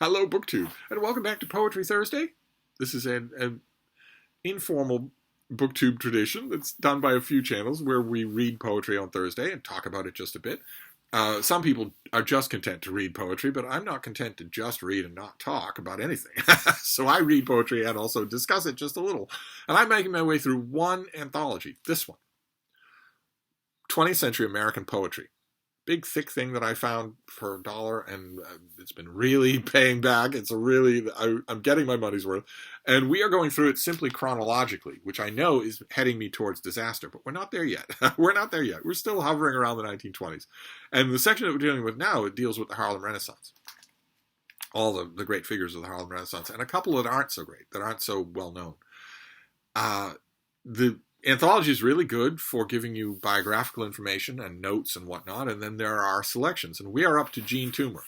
Hello, BookTube, and welcome back to Poetry Thursday. This is an informal BookTube tradition that's done by a few channels where we read poetry on Thursday and talk about it just a bit. Some people are just content to read poetry, but I'm not content to just read and not talk about anything. So I read poetry and also discuss it just a little. And I'm making my way through one anthology, this one, 20th Century American Poetry. Big thick thing that I found for $1, and it's been really paying back. I'm getting my money's worth, and we are going through it simply chronologically, which I know is heading me towards disaster, but we're not there yet. We're not there yet. We're still hovering around the 1920s, and the section that we're dealing with now, it deals with the Harlem Renaissance, all the great figures of the Harlem Renaissance, and a couple that aren't so great, that aren't so well known. The anthology is really good for giving you biographical information and notes and whatnot, and then there are selections. And we are up to Jean Toomer,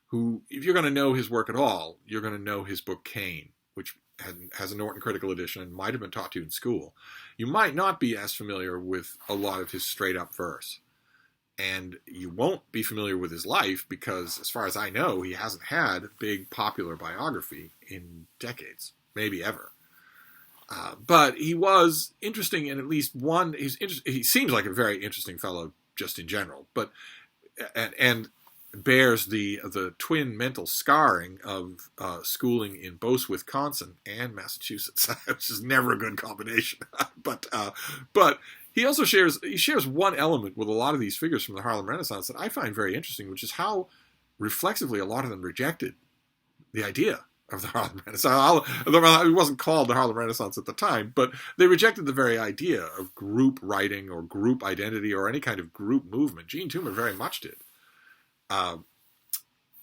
who, if you're going to know his work at all, you're going to know his book Cain, which has a Norton Critical Edition and might have been taught to you in school. You might not be as familiar with a lot of his straight-up verse. And you won't be familiar with his life because, as far as I know, he hasn't had a big popular biography in decades, maybe ever. But he was interesting in at least one. He seems like a very interesting fellow just in general, but and bears the twin mental scarring of schooling in both Wisconsin and Massachusetts, which is never a good combination. but he also shares one element with a lot of these figures from the Harlem Renaissance that I find very interesting, which is how reflexively a lot of them rejected the idea of the Harlem Renaissance. It wasn't called the Harlem Renaissance at the time, but they rejected the very idea of group writing or group identity or any kind of group movement. Jean Toomer very much did,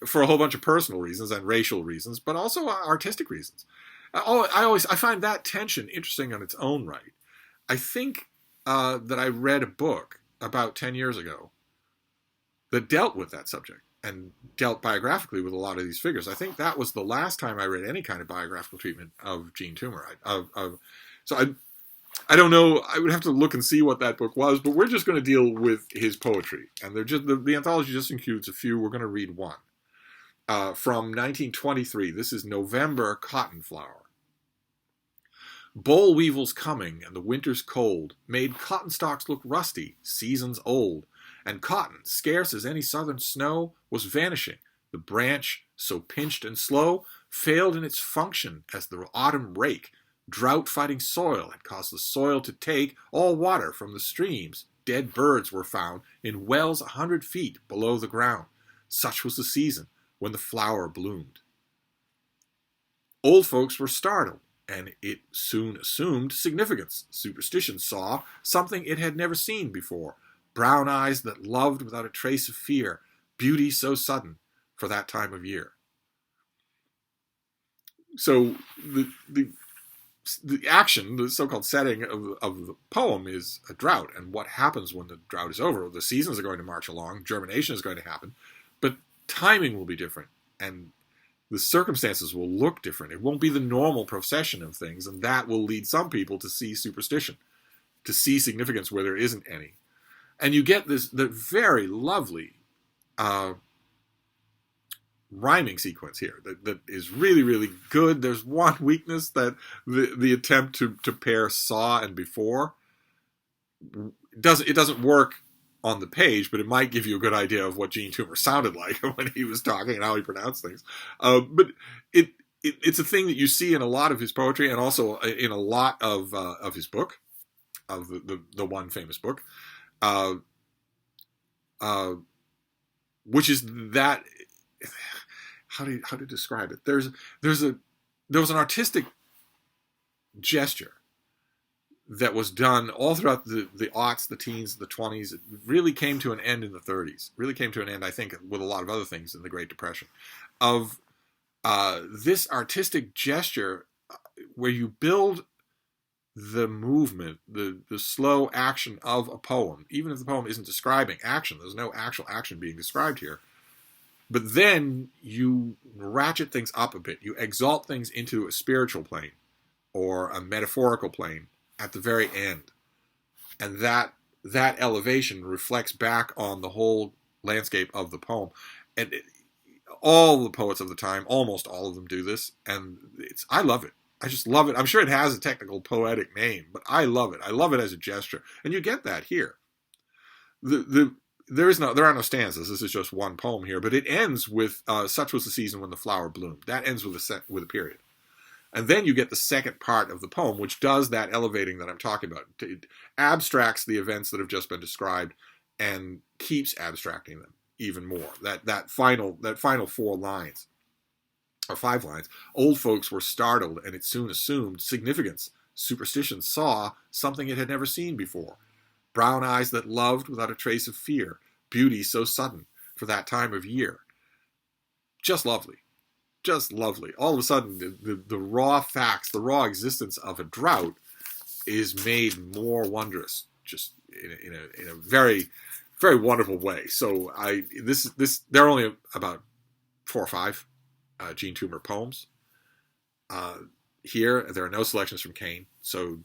for a whole bunch of personal reasons and racial reasons, but also artistic reasons. I find that tension interesting on its own right. I think that I read a book about 10 years ago that dealt with that subject and dealt biographically with a lot of these figures. I think that was the last time I read any kind of biographical treatment of Jean Toomer. So I don't know. I would have to look and see what that book was, but we're just going to deal with his poetry. And they're just the anthology just includes a few. We're going to read one. From 1923. This is November Cotton Flower. Boll weevil's coming and the winter's cold made cotton stalks look rusty, seasons old. And cotton, scarce as any southern snow, was vanishing. The branch, so pinched and slow, failed in its function as the autumn rake. Drought-fighting soil had caused the soil to take all water from the streams. Dead birds were found in wells 100 feet below the ground. Such was the season when the flower bloomed. Old folks were startled, and it soon assumed significance. Superstition saw something it had never seen before. Brown eyes that loved without a trace of fear, beauty so sudden for that time of year. So the action, the so-called setting of the poem is a drought, and what happens when the drought is over. The seasons are going to march along, germination is going to happen, but timing will be different, and the circumstances will look different. It won't be the normal procession of things, and that will lead some people to see superstition, to see significance where there isn't any. And you get the very lovely rhyming sequence here that is really, really good. There's one weakness, that the attempt to pair saw and before doesn't work on the page, but it might give you a good idea of what Jean Toomer sounded like when he was talking and how he pronounced things. But it's a thing that you see in a lot of his poetry and also in a lot of his book, of the one famous book. Which is that, how to describe it? There was an artistic gesture that was done all throughout the aughts, the teens, the 20s. It really came to an end in the 30s. Really came to an end, I think, with a lot of other things in the Great Depression, of this artistic gesture where you build the movement, the slow action of a poem, even if the poem isn't describing action. There's no actual action being described here. But then you ratchet things up a bit. You exalt things into a spiritual plane or a metaphorical plane at the very end. And that elevation reflects back on the whole landscape of the poem. And All the poets of the time, almost all of them do this, and I love it. I just love it. I'm sure it has a technical poetic name, but I love it. I love it as a gesture, and you get that here. There are no stanzas. This is just one poem here, but it ends with "Such was the season when the flower bloomed." That ends with a period, and then you get the second part of the poem, which does that elevating that I'm talking about. It abstracts the events that have just been described, and keeps abstracting them even more. That final 4 lines. Or 5 lines. Old folks were startled, and it soon assumed significance. Superstition saw something it had never seen before. Brown eyes that loved without a trace of fear. Beauty so sudden for that time of year. Just lovely. Just lovely. All of a sudden, the raw facts, the raw existence of a drought is made more wondrous, just in a very, very wonderful way. So there are only about 4 or 5 Jean Toomer poems. Here, there are no selections from Cain, so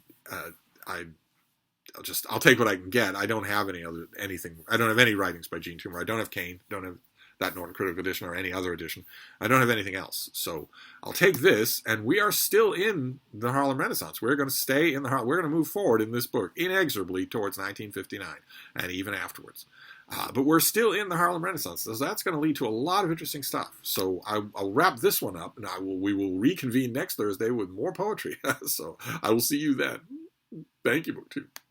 I'll take what I can get. I don't have anything. I don't have any writings by Jean Toomer. I don't have Cain. Don't have that Norton Critical Edition or any other edition. I don't have anything else. So I'll take this, and we are still in the Harlem Renaissance. We're going to stay in we're going to move forward in this book inexorably towards 1959 and even afterwards. But we're still in the Harlem Renaissance, so that's going to lead to a lot of interesting stuff. So I'll wrap this one up, and we will reconvene next Thursday with more poetry. So I will see you then. Thank you, BookTube.